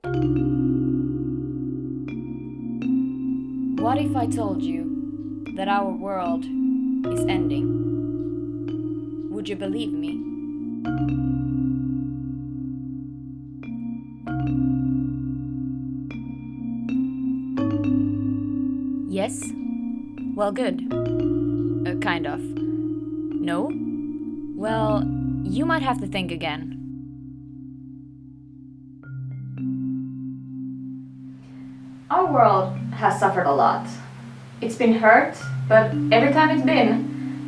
What if I told you that our world is ending? Would you believe me? Yes? Well, good. Kind of. No? Well, you might have to think again. Our world has suffered a lot. It's been hurt, but every time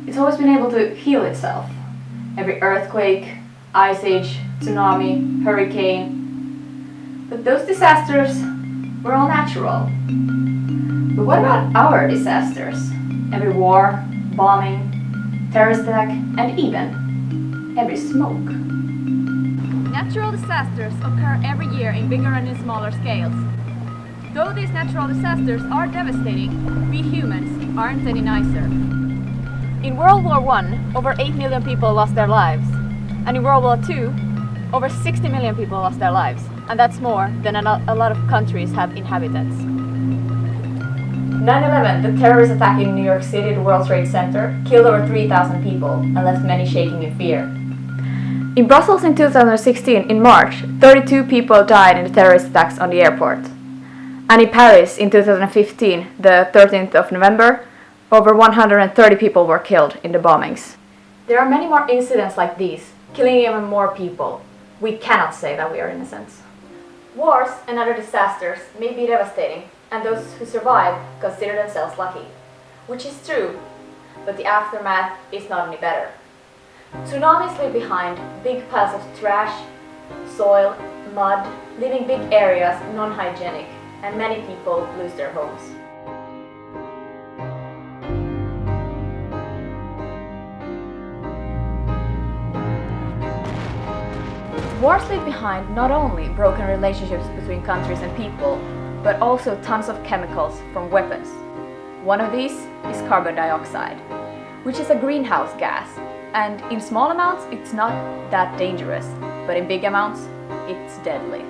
it's always been able to heal itself. Every earthquake, ice age, tsunami, hurricane. But those disasters were all natural. But what about our disasters? Every war, bombing, terrorist attack, and even every smoke. Natural disasters occur every year in bigger and in smaller scales. Though these natural disasters are devastating, we humans aren't any nicer. In World War I, over 8 million people lost their lives. And in World War II, over 60 million people lost their lives. And that's more than a lot of countries have inhabitants. 9/11, the terrorist attack in New York City, the World Trade Center, killed over 3,000 people and left many shaking in fear. In Brussels in 2016, in March, 32 people died in the terrorist attacks on the airport. And in Paris in 2015, the 13th of November, over 130 people were killed in the bombings. There are many more incidents like these, killing even more people. We cannot say that we are innocent. Wars and other disasters may be devastating, and those who survive consider themselves lucky. Which is true, but the aftermath is not any better. Tsunamis leave behind big piles of trash, soil, mud, leaving big areas non-hygienic, and many people lose their homes. Wars leave behind not only broken relationships between countries and people, but also tons of chemicals from weapons. One of these is carbon dioxide, which is a greenhouse gas, and in small amounts it's not that dangerous, but in big amounts it's deadly.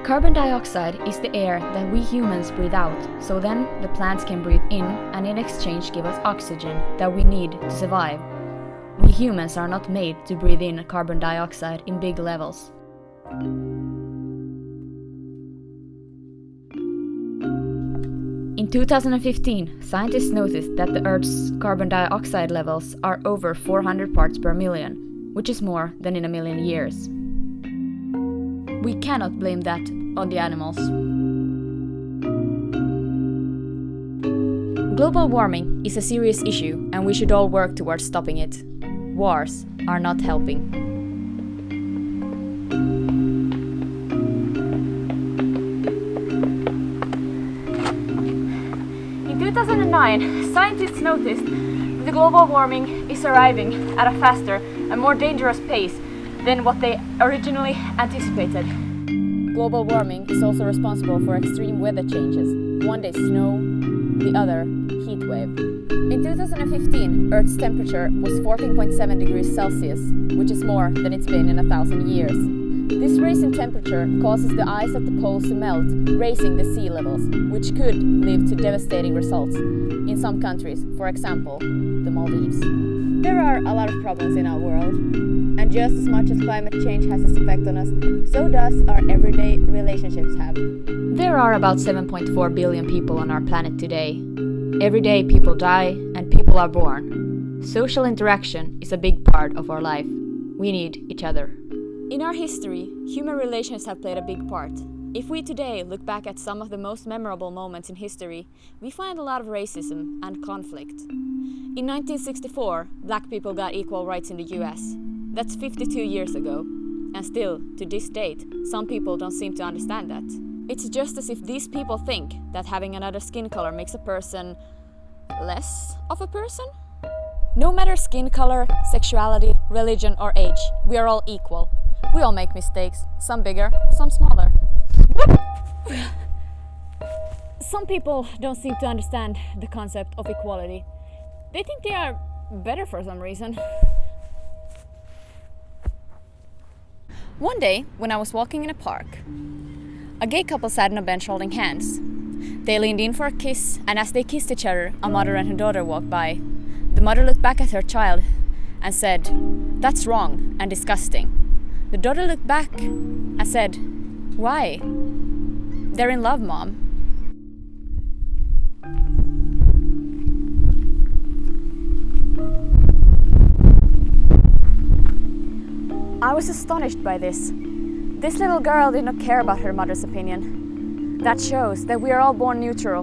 Carbon dioxide is the air that we humans breathe out, so then the plants can breathe in and in exchange give us oxygen that we need to survive. We humans are not made to breathe in carbon dioxide in big levels. In 2015, scientists noticed that the Earth's carbon dioxide levels are over 400 parts per million, which is more than in a million years. We cannot blame that on the animals. Global warming is a serious issue and we should all work towards stopping it. Wars are not helping. In 2009, scientists noticed that the global warming is arriving at a faster and more dangerous pace than what they originally anticipated. Global warming is also responsible for extreme weather changes. One day snow, the other heat wave. In 2015, Earth's temperature was 14.7 degrees Celsius, which is more than it's been in 1,000 years. This rise in temperature causes the ice at the poles to melt, raising the sea levels, which could lead to devastating results in some countries, for example, the Maldives. There are a lot of problems in our world, and just as much as climate change has its effect on us, so does our everyday relationships have. There are about 7.4 billion people on our planet today. Every day people die and people are born. Social interaction is a big part of our life. We need each other. In our history, human relations have played a big part. If we today look back at some of the most memorable moments in history, we find a lot of racism and conflict. In 1964, black people got equal rights in the US. That's 52 years ago. And still, to this date, some people don't seem to understand that. It's just as if these people think that having another skin color makes a person less of a person? No matter skin color, sexuality, religion or age, we are all equal. We all make mistakes, some bigger, some smaller. Some people don't seem to understand the concept of equality. They think they are better for some reason. One day, when I was walking in a park, a gay couple sat on a bench holding hands. They leaned in for a kiss, and as they kissed each other, a mother and her daughter walked by. The mother looked back at her child and said, "That's wrong and disgusting." The daughter looked back and said, "Why? They're in love, Mom." I was astonished by this. This little girl did not care about her mother's opinion. That shows that we are all born neutral,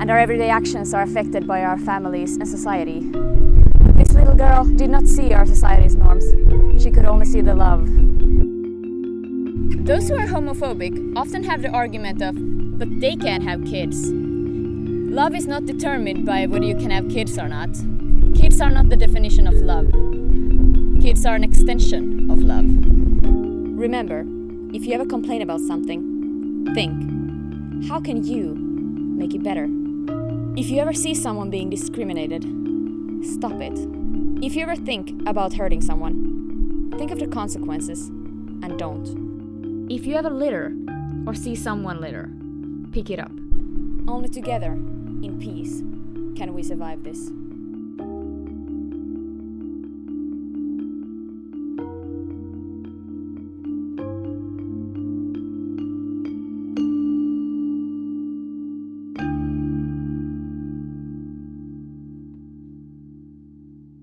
and our everyday actions are affected by our families and society. This little girl did not see our society's norms. She could only see the love. Those who are homophobic often have the argument of, but they can't have kids. Love is not determined by whether you can have kids or not. Kids are not the definition of love. Kids are an extension of love. Remember, if you ever complain about something, think, how can you make it better? If you ever see someone being discriminated, stop it. If you ever think about hurting someone, think of the consequences and don't. If you ever litter or see someone litter, pick it up. Only together, in peace, can we survive this.